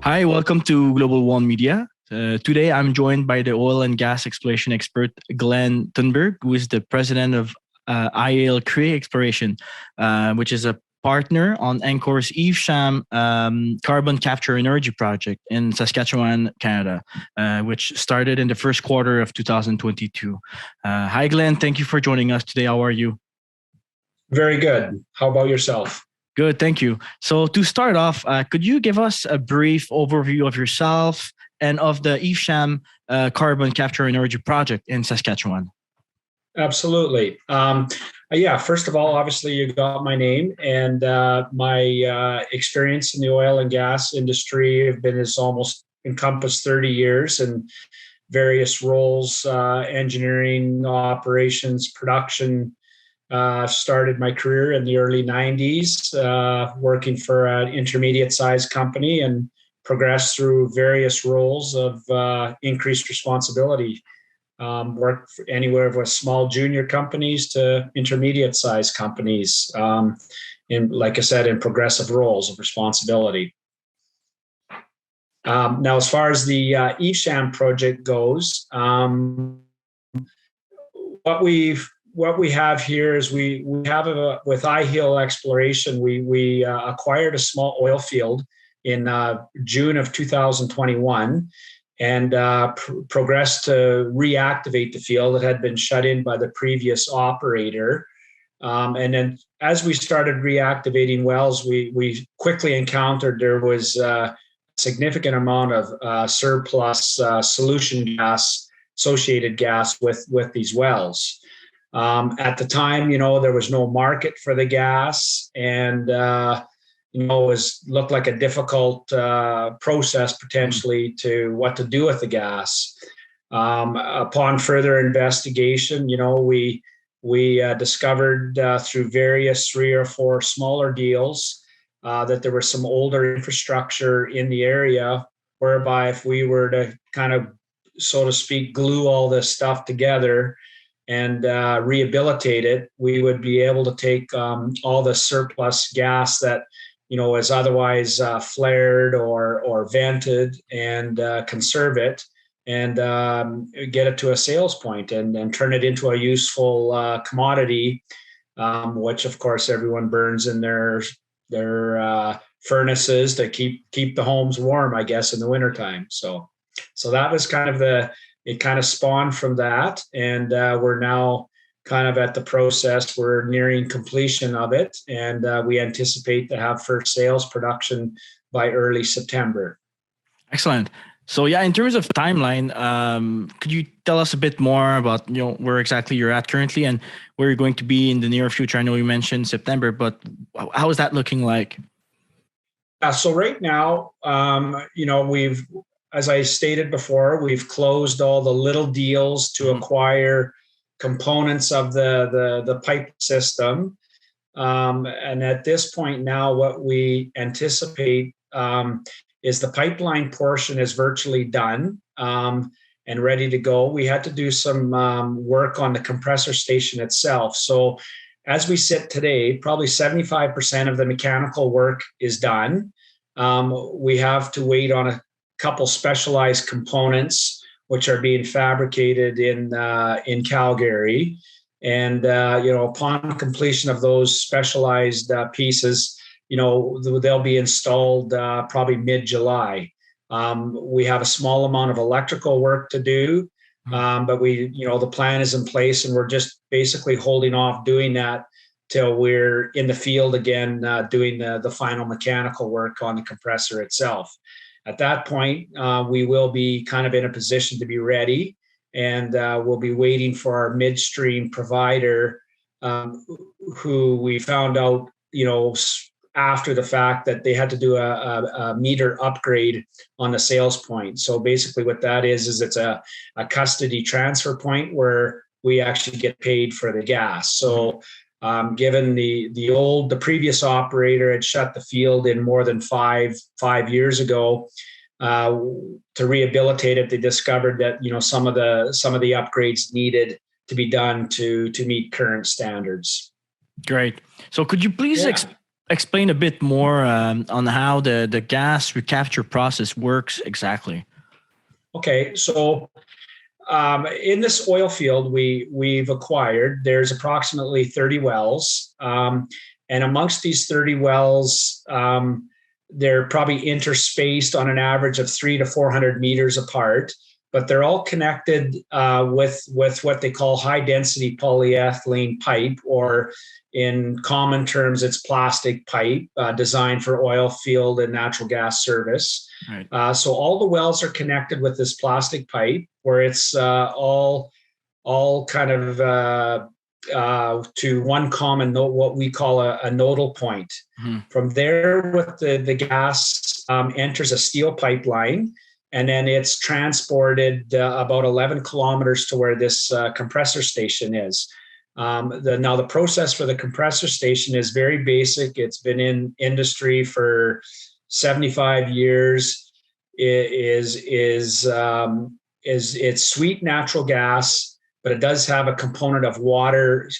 Hi, welcome to Global One Media. Today, I'm joined by the oil and gas exploration expert Glenn Thunberg, who is the president of IAL Exploration, which is a partner on Angkor's Evesham carbon capture energy project in Saskatchewan, Canada, which started in the first quarter of 2022. Hi, Glenn. Thank you for joining us today. How are you? Very good. How about yourself? Good, thank you. So to start off, could you give us a brief overview of yourself and of the Evesham carbon capture energy project in Saskatchewan? Absolutely. First of all, obviously you got my name and my experience in the oil and gas industry have been almost encompassed 30 years in various roles, engineering, operations, production. Started my career in the early 90s, working for an intermediate sized company and progressed through various roles of increased responsibility. Worked anywhere with small junior companies to intermediate sized companies, like I said, in progressive roles of responsibility. Now, as far as the Evesham project goes, what we have here is we have with IAL Exploration, we acquired a small oil field in June of 2021 and progressed to reactivate the field that had been shut in by the previous operator. And then as we started reactivating wells, we quickly encountered there was a significant amount of surplus solution gas, associated gas with these wells. At the time, there was no market for the gas, and it looked like a difficult process potentially to what to do with the gas. Upon further investigation, we discovered through various 3 or 4 smaller deals that there was some older infrastructure in the area, whereby if we were to kind of, so to speak, glue all this stuff together and rehabilitate it, we would be able to take all the surplus gas that is otherwise flared or vented and conserve it and get it to a sales point and turn it into a useful commodity, which of course everyone burns in their furnaces to keep the homes warm, I guess, in the wintertime. So that was it kind of spawned from that, and we're now kind of at the process. We're nearing completion of it, and we anticipate to have first sales production by early September. Excellent. So in terms of timeline, could you tell us a bit more about where exactly you're at currently and where you're going to be in the near future? I know you mentioned September, but how is that looking like? So right now, as I stated before, we've closed all the little deals to acquire components of the pipe system. And at this point now, what we anticipate is the pipeline portion is virtually done and ready to go. We had to do some work on the compressor station itself. So as we sit today, probably 75% of the mechanical work is done. We have to wait on a couple specialized components which are being fabricated in Calgary, and upon completion of those specialized pieces, they'll be installed probably mid-July. We have a small amount of electrical work to do, but the plan is in place, and we're just basically holding off doing that till we're in the field again, doing the final mechanical work on the compressor itself. At that point, we will be kind of in a position to be ready, and we'll be waiting for our midstream provider, who we found out, after the fact that they had to do a meter upgrade on the sales point. So basically what that is it's a custody transfer point where we actually get paid for the gas. So given the previous operator had shut the field in more than five years ago, to rehabilitate it, they discovered that some of the upgrades needed to be done to meet current standards. Great. So could you please explain a bit more on how the gas recapture process works exactly? Okay, so in this oil field we've acquired, there's approximately 30 wells, and amongst these 30 wells, they're probably interspaced on an average of 300 to 400 meters apart, but they're all connected with what they call high density polyethylene pipe, or in common terms, it's plastic pipe designed for oil field and natural gas service. Right. So all the wells are connected with this plastic pipe, where it's all kind of to one common node, what we call a nodal point. Mm-hmm. From there, with the gas enters a steel pipeline, and then it's transported about 11 kilometers to where this compressor station is. Now, the process for the compressor station is very basic. It's been in industry for 75 years. It's sweet natural gas, but it does have a component of water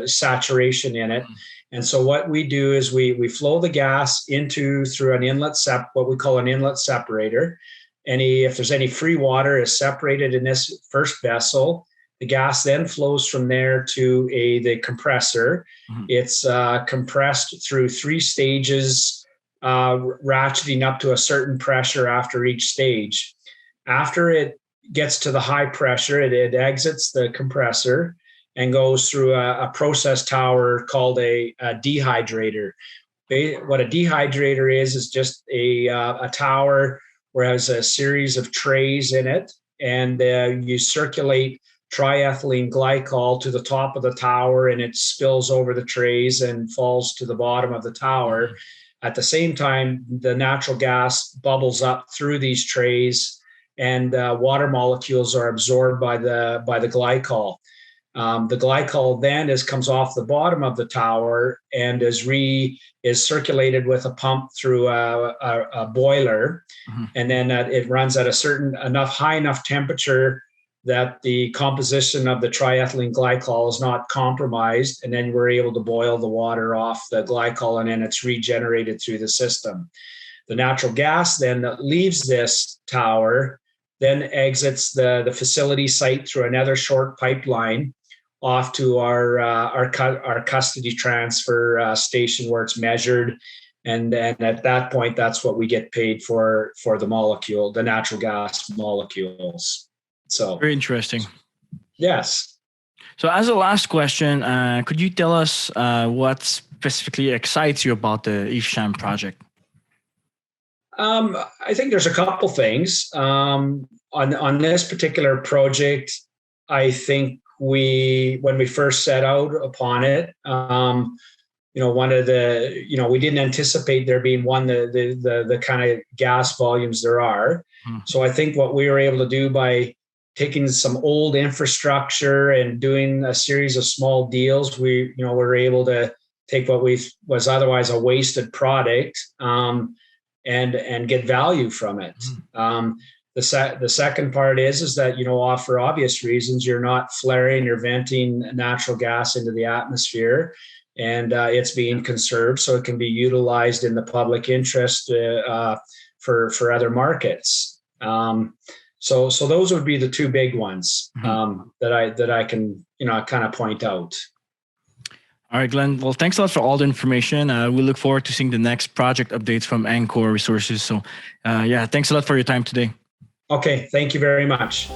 saturation in it. And so what we do is we flow the gas through an inlet what we call an inlet separator. If there's any free water is separated in this first vessel. The gas then flows from there to the compressor. Mm-hmm. It's compressed through 3 stages, ratcheting up to a certain pressure after each stage. After it gets to the high pressure, it exits the compressor and goes through a process tower called a dehydrator. What a dehydrator is just a tower where it has a series of trays in it, and you circulate triethylene glycol to the top of the tower, and it spills over the trays and falls to the bottom of the tower. Mm-hmm. At the same time, the natural gas bubbles up through these trays, and water molecules are absorbed by the glycol. The glycol then comes off the bottom of the tower and is circulated with a pump through a boiler, mm-hmm. and then it runs at a high enough temperature that the composition of the triethylene glycol is not compromised, and then we're able to boil the water off the glycol, and then it's regenerated through the system. The natural gas then that leaves this tower then exits the facility site through another short pipeline off to our custody transfer station, where it's measured, and at that point, that's what we get paid for the natural gas molecules. So very interesting. Yes. So as a last question, could you tell us what specifically excites you about the Evesham project? I think there's a couple things. On this particular project, I think when we first set out upon it, one of the, we didn't anticipate there being the kind of gas volumes there are. So I think what we were able to do by taking some old infrastructure and doing a series of small deals, we were able to take what was otherwise a wasted product and get value from it. The second part is that, for obvious reasons, you're not flaring or venting natural gas into the atmosphere, and it's being conserved so it can be utilized in the public interest for other markets. So those would be the 2 big ones that I can kind of point out. All right, Glenn. Well, thanks a lot for all the information. We look forward to seeing the next project updates from Angkor Resources. So, thanks a lot for your time today. Okay, thank you very much.